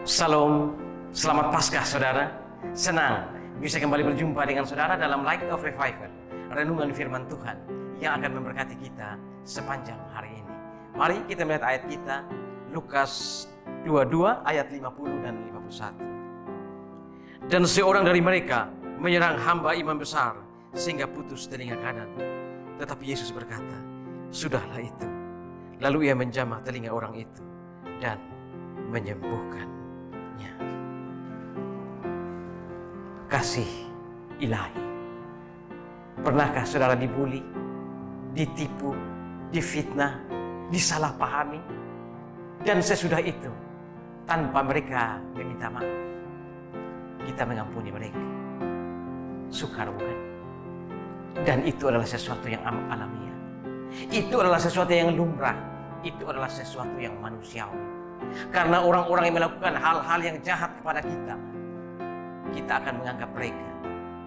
Salam, selamat Paskah saudara. Senang bisa kembali berjumpa dengan saudara dalam Light of Revival, renungan firman Tuhan yang akan memberkati kita sepanjang hari ini. Mari kita melihat ayat kita, Lukas 22 ayat 50 dan 51. Dan seorang dari mereka menyerang hamba imam besar sehingga putus telinga kanan. Tetapi Yesus berkata, "Sudahlah itu." Lalu ia menjamah telinga orang itu dan menyembuhkannya. Kasih ilahi. Pernahkah saudara dibuli, ditipu, difitnah, disalahpahami, dan sesudah itu tanpa mereka meminta maaf kita mengampuni mereka? Sukar bukan? Dan itu adalah sesuatu yang alamiah. Itu adalah sesuatu yang lumrah. Itu adalah sesuatu yang manusiawi. Karena orang-orang yang melakukan hal-hal yang jahat kepada kita akan menganggap mereka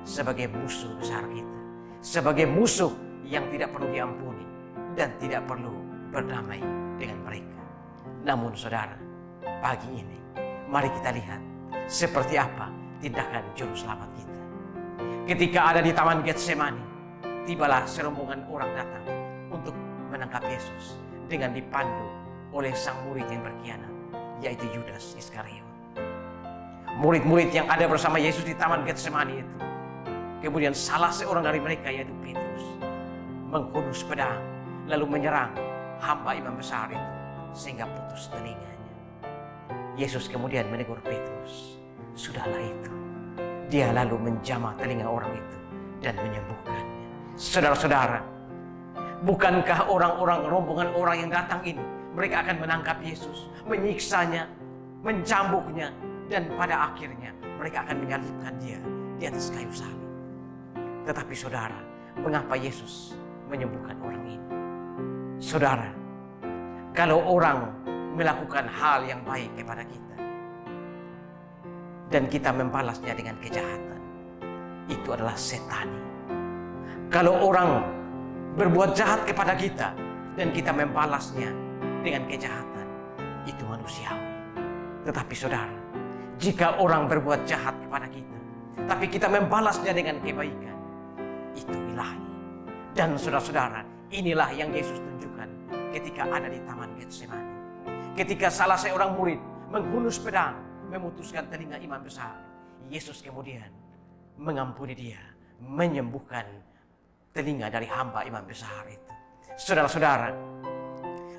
sebagai musuh besar kita, sebagai musuh yang tidak perlu diampuni dan tidak perlu berdamai dengan mereka. Namun saudara, pagi ini mari kita lihat seperti apa tindakan juru selamat kita. Ketika ada di Taman Getsemani, tibalah serombongan orang datang untuk menangkap Yesus dengan dipandu oleh sang murid yang berkhianat, yaitu Yudas Iskariot. Murid-murid yang ada bersama Yesus di Taman Getsemani itu, kemudian salah seorang dari mereka, yaitu Petrus, menghunus pedang lalu menyerang hamba imam besar itu sehingga putus telinganya. Yesus kemudian menegur Petrus, "Sudahlah itu." Dia lalu menjamah telinga orang itu dan menyembuhkannya. Saudara-saudara, bukankah orang-orang rombongan orang yang datang ini, mereka akan menangkap Yesus, menyiksanya, mencambuknya, dan pada akhirnya mereka akan menyalibkan dia di atas kayu salib. Tetapi saudara, mengapa Yesus menyembuhkan orang ini? Saudara, kalau orang melakukan hal yang baik kepada kita dan kita membalasnya dengan kejahatan, itu adalah setani. Kalau orang berbuat jahat kepada kita dan kita membalasnya dengan kejahatan, itu manusiawi. Tetapi saudara, jika orang berbuat jahat kepada kita, tapi kita membalasnya dengan kebaikan, itu ilahi. Dan saudara-saudara, inilah yang Yesus tunjukkan ketika ada di Taman Getsemani. Ketika salah seorang murid menghunus pedang, memutuskan telinga imam besar, Yesus kemudian mengampuni dia, menyembuhkan telinga dari hamba imam besar itu. Saudara-saudara,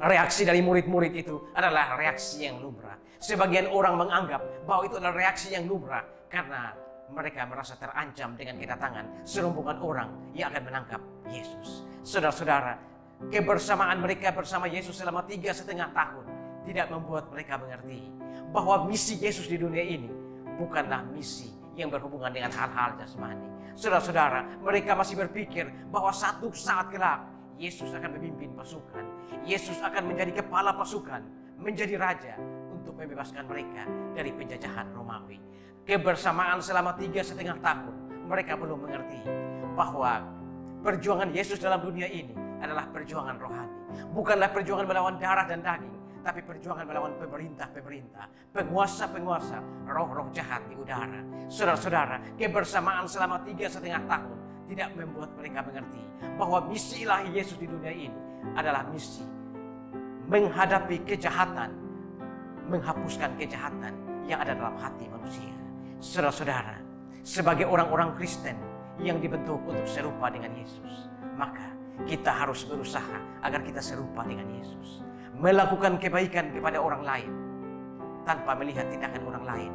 reaksi dari murid-murid itu adalah reaksi yang lumrah. Sebagian orang menganggap bahwa itu adalah reaksi yang lumrah karena mereka merasa terancam dengan kedatangan serombongan orang yang akan menangkap Yesus. Saudara-saudara, kebersamaan mereka bersama Yesus selama 3,5 tahun tidak membuat mereka mengerti bahwa misi Yesus di dunia ini bukanlah misi yang berhubungan dengan hal-hal jasmani. Saudara-saudara, mereka masih berpikir bahwa satu saat kelak Yesus akan memimpin pasukan. Yesus akan menjadi kepala pasukan, menjadi raja untuk membebaskan mereka dari penjajahan Romawi. Kebersamaan selama 3,5 tahun, mereka belum mengerti bahwa perjuangan Yesus dalam dunia ini adalah perjuangan rohani. Bukanlah perjuangan melawan darah dan daging, tapi perjuangan melawan pemerintah-pemerintah, penguasa-penguasa, roh-roh jahat di udara. Saudara-saudara, kebersamaan selama 3,5 tahun tidak membuat mereka mengerti bahwa misi ilahi Yesus di dunia ini adalah misi menghadapi kejahatan, menghapuskan kejahatan yang ada dalam hati manusia. Saudara-saudara, sebagai orang-orang Kristen yang dibentuk untuk serupa dengan Yesus, maka kita harus berusaha agar kita serupa dengan Yesus, melakukan kebaikan kepada orang lain tanpa melihat tindakan orang lain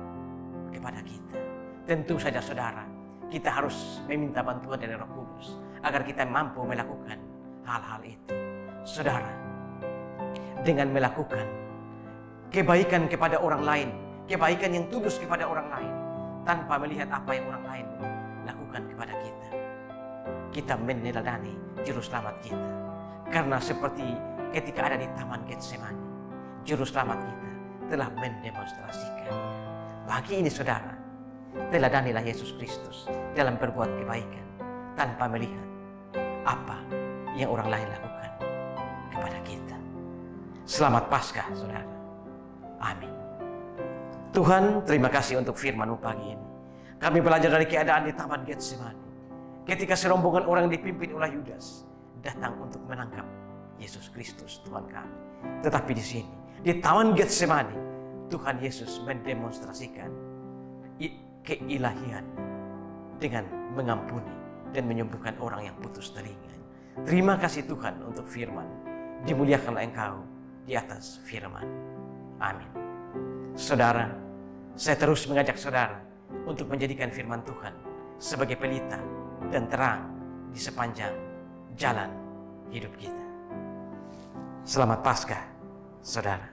kepada kita. Tentu saja saudara, kita harus meminta bantuan dari Roh Kudus agar kita mampu melakukan hal-hal itu. Saudara, dengan melakukan kebaikan kepada orang lain, kebaikan yang tulus kepada orang lain, tanpa melihat apa yang orang lain lakukan kepada kita, kita meneladani juru selamat kita. Karena seperti ketika ada di Taman Getsemani, juru selamat kita telah mendemonstrasikannya. Pagi ini saudara, teladanilah Yesus Kristus dalam berbuat kebaikan tanpa melihat apa yang orang lain lakukan kepada kita. Selamat Paskah, saudara. Amin. Tuhan, terima kasih untuk firman-Mu pagi ini. Kami belajar dari keadaan di Taman Getsemani. Ketika serombongan orang dipimpin oleh Yudas datang untuk menangkap Yesus Kristus, Tuhan kami. Tetapi di sini, di Taman Getsemani, Tuhan Yesus mendemonstrasikan keilahian dengan mengampuni dan menyembuhkan orang yang putus telinga. Terima kasih Tuhan untuk firman. Dimuliakanlah Engkau di atas firman. Amin. Saudara, saya terus mengajak saudara untuk menjadikan firman Tuhan sebagai pelita dan terang di sepanjang jalan hidup kita. Selamat Paskah, saudara.